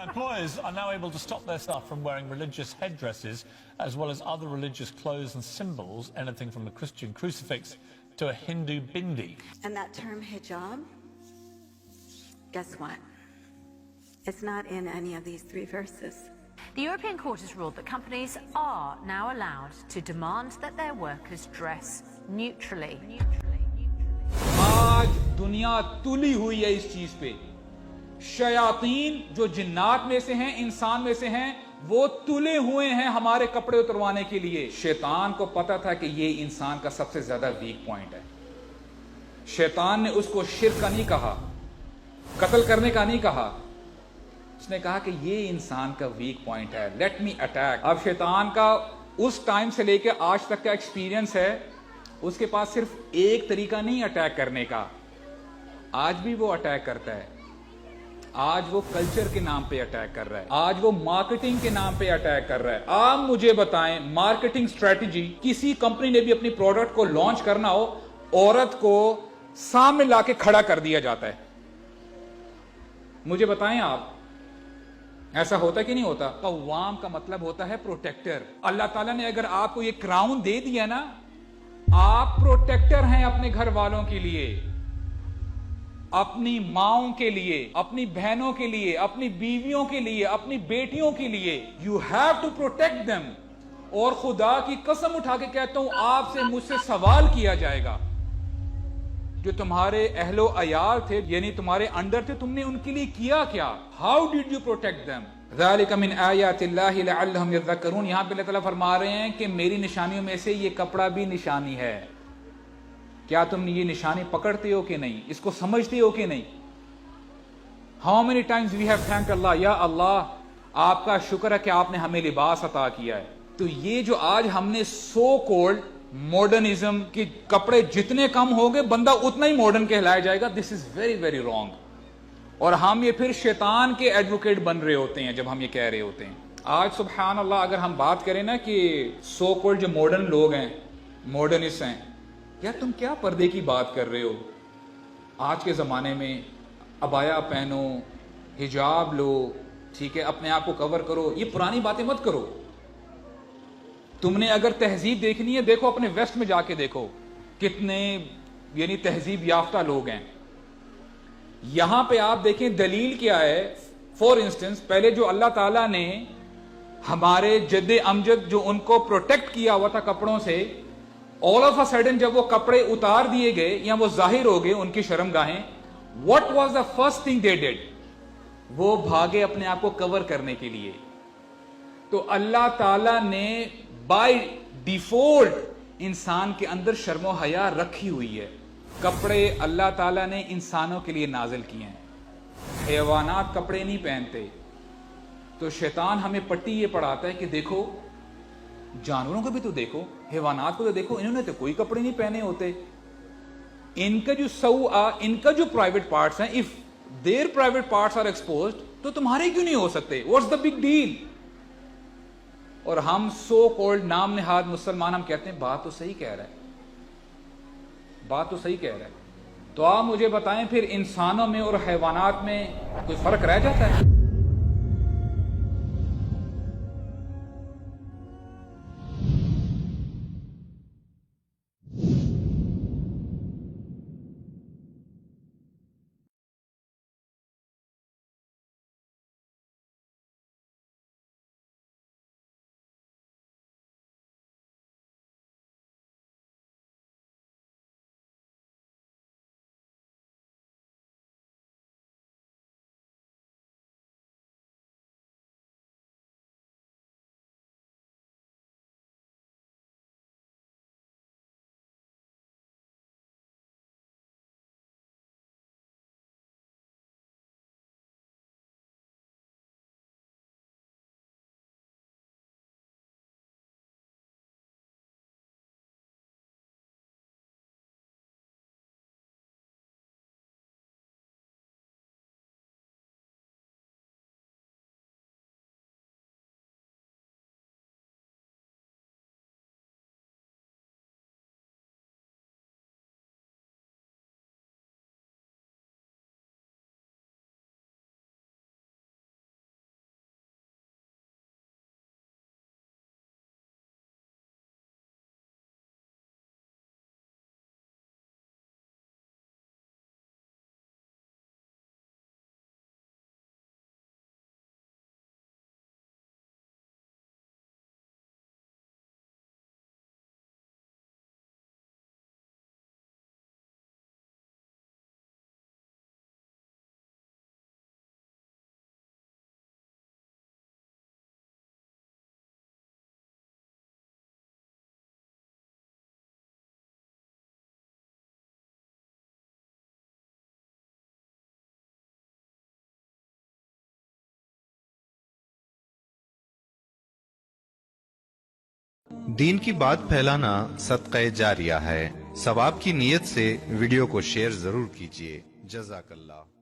Employers are now able to stop their staff from wearing religious headdresses as well as other religious clothes and symbols, anything from a Christian crucifix to a Hindu bindi. And that term hijab, guess what? It's not in any of these three verses. The European Court has ruled that companies are now allowed to demand that their workers dress neutrally. आज दुनिया तुली हुई है इस चीज पे। शयातीन जो जिन्नात में से हैं, इंसान में से हैं, वो तुले हुए हैं हमारे कपड़े उतरवाने के लिए। शैतान को पता था कि ये इंसान का सबसे ज्यादा वीक पॉइंट है। शैतान ने उसको शिर्क का नहीं कहा, कत्ल करने का नहीं कहा, उसने कहा कि ये इंसान का वीक पॉइंट है, लेट मी अटैक। अब शैतान का उस टाइम से लेकर आज तक का एक्सपीरियंस है, उसके पास सिर्फ एक तरीका नहीं अटैक करने का, आज भी वो अटैक करता है। आज वो कल्चर के नाम पे अटैक कर रहा है, आज वो मार्केटिंग के नाम पे अटैक कर रहा है। आप मुझे बताएं, मार्केटिंग स्ट्रेटजी, किसी कंपनी ने भी अपनी प्रोडक्ट को लॉन्च करना हो, औरत को सामने लाके खड़ा कर दिया जाता है। मुझे बताएं आप, ऐसा होता कि नहीं होता? कव्वाम का मतलब होता है प्रोटेक्टर। अल्लाह ताला ने अगर आपको ये क्राउन दे दिया ना, आप प्रोटेक्टर हैं अपने घर वालों के लिए, अपनी माओं के लिए, अपनी बहनों के लिए, अपनी बीवियों के लिए, अपनी बेटियों के लिए। You have to protect them. और खुदा की कसम उठा के कहता हूं, आपसे मुझसे सवाल किया जाएगा, जो तुम्हारे अहलो अयाल थे, यानी तुम्हारे अंडर थे, तुमने उनके लिए किया क्या? How did you protect them? ज़ालिका मिन आयातिल्लाहि लअल्लहुम यज़क्करून। यहां पे अल्लाह ताला फरमा रहे हैं कि मेरी निशानियों में से ये कपड़ा भी निशानी है। क्या तुम ये निशानी पकड़ते हो कि नहीं? इसको समझते हो कि नहीं? How many times we have thanked Allah, या अल्लाह आपका शुक्र है कि आपने हमें लिबास अता किया है। तो ये जो आज हमने सो कॉल्ड मॉडर्निज्म के कपड़े जितने कम होंगे, बंदा उतना ही मॉडर्न कहलाया जाएगा। This is very very wrong. और हम ये फिर शैतान के एडवोकेट बन रहे होते हैं जब हम ये कह रहे होते हैं। आज सुभान अल्लाह, अगर हम बात करें ना कि सो कॉल्ड जो मॉडर्न लोग हैं, मॉडर्निस्ट हैं, यार तुम क्या पर्दे की बात कर रहे हो? आज के ज़माने में अबाया पहनो, हिजाब लो, ठीक है, अपने आप को कवर करो, ये पुरानी बातें मत करो। तुमने अगर तहजीब देखनी है, देखो अपने वेस्ट में जाके देखो, कितने यानी तहजीब याफ्ता लोग हैं। यहां पे आप देखें दलील क्या है। फॉर इंस्टेंस, पहले जो अल्लाह ताला ने हमारे जद्दे अमजद जो उनको प्रोटेक्ट किया हुआ था कपड़ों से, ऑल ऑफ अ सडन जब वो कपड़े उतार दिए गए या वो जाहिर हो गए उनकी शर्मगाहें, what was the first thing they did? वो भागे अपने आप को कवर करने के लिए। तो अल्लाह ताला ने बाय डिफॉल्ट इंसान के अंदर शर्मो हया रखी हुई है। कपड़े अल्लाह ताला ने इंसानों के लिए नाजिल किए हैं, हैवानात कपड़े नहीं पहनते। तो शैतान हमें पट्टी ये पढ़ाता है कि देखो जानवरों को भी तो देखो, हैवानात को तो देखो, इन्होंने तो कोई कपड़े नहीं पहने होते। इनका जो इनका जो प्राइवेट पार्ट्स हैं, if their private parts are exposed, तो तुम्हारे क्यों नहीं हो सकते? What's the big deal? और हम सो कॉल्ड नाम निहाद मुसलमान हम कहते हैं बात तो सही कह रहा है, बात तो सही कह रहा है। तो आप मुझे बताएं, फिर इंसानों में और हैवानात में कोई फर्क रह जाता है? دین کی بات پھیلانا صدقہ جاریہ ہے. ثواب کی نیت سے ویڈیو کو شیئر ضرور کیجیے. جزاک اللہ.